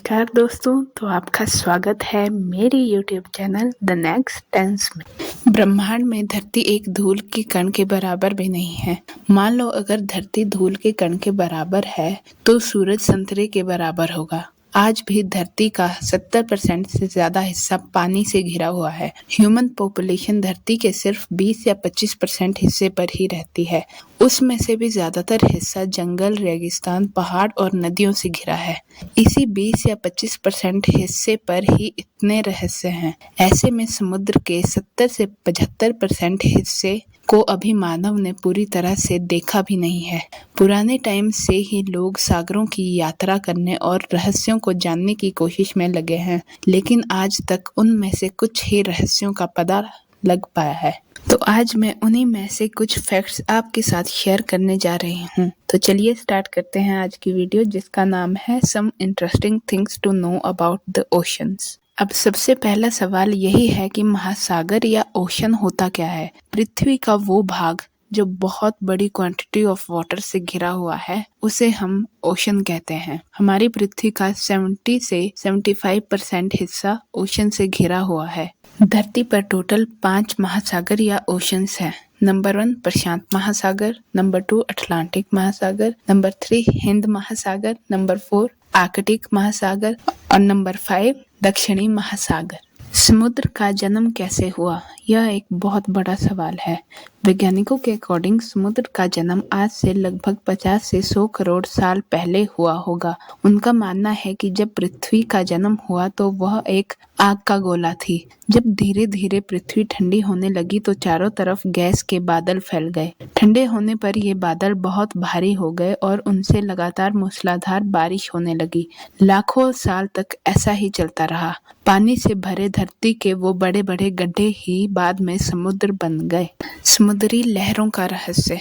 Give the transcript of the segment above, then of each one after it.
नमस्कार दोस्तों, तो आपका स्वागत है मेरी YouTube channel The Next Tense में। ब्रह्मांड में धरती एक धूल के कण के बराबर भी नहीं है। मान लो अगर धरती धूल के कण के बराबर है तो सूरज संतरे के बराबर होगा। आज भी धरती का 70% से ज्यादा हिस्सा पानी से घिरा हुआ है। ह्यूमन पॉपुलेशन धरती के सिर्फ 20 या 25% हिस्से पर ही रहती है। उसमें से भी ज्यादातर हिस्सा जंगल, रेगिस्तान, पहाड़ और नदियों से घिरा है। इसी 20 या 25% हिस्से पर ही इतने रहस्य हैं। ऐसे में समुद्र के 70 से 75% हिस्से को अभी मानव ने पूरी तरह से देखा भी नहीं है। पुराने टाइम से ही लोग सागरों की यात्रा करने और रहस्यों को जानने की कोशिश में लगे हैं, लेकिन आज तक उनमें से कुछ ही रहस्यों का पता लग पाया है। तो आज मैं उन्हीं में से कुछ फैक्ट्स आपके साथ शेयर करने जा रही हूँ। तो चलिए स्टार्ट करते हैं आज की वीडियो, जिसका नाम है some interesting things to know about the oceans. अब सबसे पहला सवाल यही है कि महासागर या ओशन होता क्या है। पृथ्वी का वो भाग जो बहुत बड़ी क्वांटिटी ऑफ वाटर से घिरा हुआ है उसे हम ओशन कहते हैं। हमारी पृथ्वी का 70 से 75% हिस्सा ओशन से घिरा हुआ है। धरती पर टोटल 5 महासागर या ओशंस हैं। नंबर 1 प्रशांत महासागर, नंबर 2 अटलांटिक महासागर, नंबर 3 हिंद महासागर, नंबर 4 आर्कटिक महासागर और नंबर 5 दक्षिणी महासागर। समुद्र का जन्म कैसे हुआ, यह एक बहुत बड़ा सवाल है। वैज्ञानिकों के अकॉर्डिंग समुद्र का जन्म आज से लगभग 50 से 100 करोड़ साल पहले हुआ होगा। उनका मानना है कि जब पृथ्वी का जन्म हुआ तो वह एक आग का गोला थी। जब धीरे धीरे पृथ्वी ठंडी होने लगी तो चारों तरफ गैस के बादल फैल गए। ठंडे होने पर ये बादल बहुत भारी हो गए और उनसे लगातार मूसलाधार बारिश होने लगी। लाखों साल तक ऐसा ही चलता रहा। पानी से भरे धरती के वो बड़े बड़े गड्ढे ही बाद में समुद्र बन गए। समुद्री लहरों का रहस्य।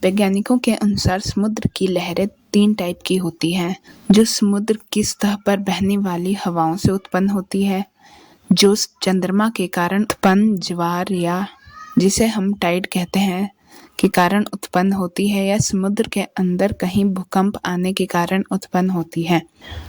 वैज्ञानिकों के अनुसार समुद्र की लहरें 3 टाइप की होती हैं, जो समुद्र की सतह पर बहने वाली हवाओं से उत्पन्न होती है, जो चंद्रमा के कारण उत्पन्न ज्वार या जिसे हम टाइड कहते हैं के कारण उत्पन्न होती है, या समुद्र के अंदर कहीं भूकंप आने के कारण उत्पन्न होती है।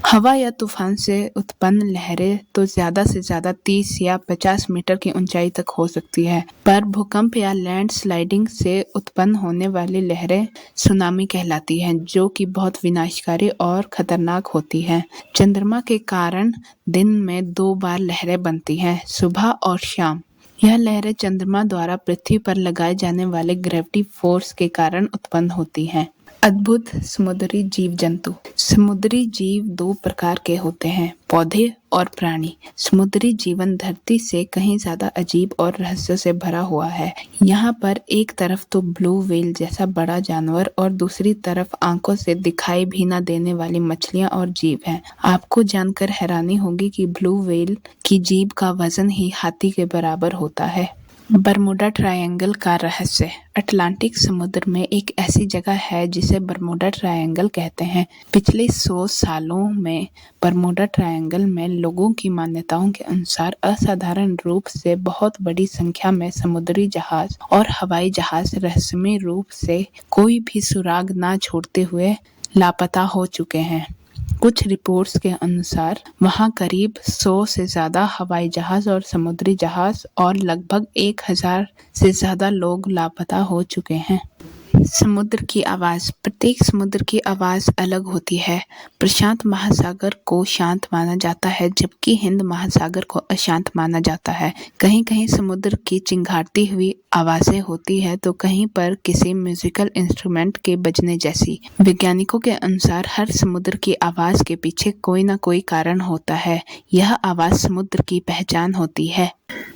हवा या तूफान से उत्पन्न लहरें तो ज्यादा से ज्यादा 30 या 50 मीटर की ऊंचाई तक हो सकती है, पर भूकंप या लैंडस्लाइडिंग से उत्पन्न होने वाली लहरें सुनामी कहलाती हैं, जो कि बहुत विनाशकारी और खतरनाक होती है। चंद्रमा के कारण दिन में 2 बार लहरें बनती हैं, सुबह और शाम। यह लहरें चंद्रमा द्वारा पृथ्वी पर लगाए जाने वाले ग्रेविटी फोर्स के कारण उत्पन्न होती हैं। अद्भुत समुद्री जीव जंतु। समुद्री जीव 2 प्रकार के होते हैं, पौधे और प्राणी। समुद्री जीवन धरती से कहीं ज्यादा अजीब और रहस्यों से भरा हुआ है। यहाँ पर एक तरफ तो ब्लू व्हेल जैसा बड़ा जानवर और दूसरी तरफ आंखों से दिखाई भी न देने वाली मछलियाँ और जीव हैं। आपको जानकर हैरानी होगी कि ब्लू व्हेल की जीभ का वजन ही हाथी के बराबर होता है। बरमूडा ट्रायंगल का रहस्य। अटलांटिक समुद्र में एक ऐसी जगह है जिसे बरमूडा ट्रायंगल कहते हैं। पिछले 100 सालों में बरमूडा ट्रायंगल में लोगों की मान्यताओं के अनुसार असाधारण रूप से बहुत बड़ी संख्या में समुद्री जहाज और हवाई जहाज रहस्यमय रूप से कोई भी सुराग ना छोड़ते हुए लापता हो चुके हैं। कुछ रिपोर्ट्स के अनुसार वहां करीब 100 से ज्यादा हवाई जहाज और समुद्री जहाज और लगभग 1000 से ज्यादा लोग लापता हो चुके हैं। समुद्र की आवाज। प्रत्येक समुद्र की आवाज अलग होती है। प्रशांत महासागर को शांत माना जाता है, जबकि हिंद महासागर को अशांत माना जाता है। कहीं कहीं समुद्र की चिंगारती हुई आवाजें होती है तो कहीं पर किसी म्यूजिकल इंस्ट्रूमेंट के बजने जैसी। वैज्ञानिकों के अनुसार हर समुद्र की आवाज के पीछे कोई न कोई कारण होता है। यह आवाज समुद्र की पहचान होती है।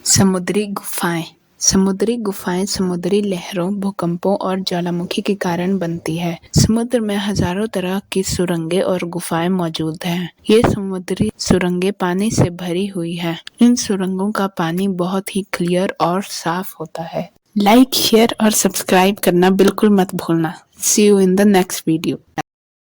समुद्री गुफाएं। समुद्री गुफाएं समुद्री लहरों, भूकंपों और ज्वालामुखी के कारण बनती है। समुद्र में हजारों तरह की सुरंगें और गुफाएं मौजूद हैं। ये समुद्री सुरंगें पानी से भरी हुई हैं। इन सुरंगों का पानी बहुत ही क्लियर और साफ होता है। लाइक, शेयर और सब्सक्राइब करना बिल्कुल मत भूलना। See you in the next video.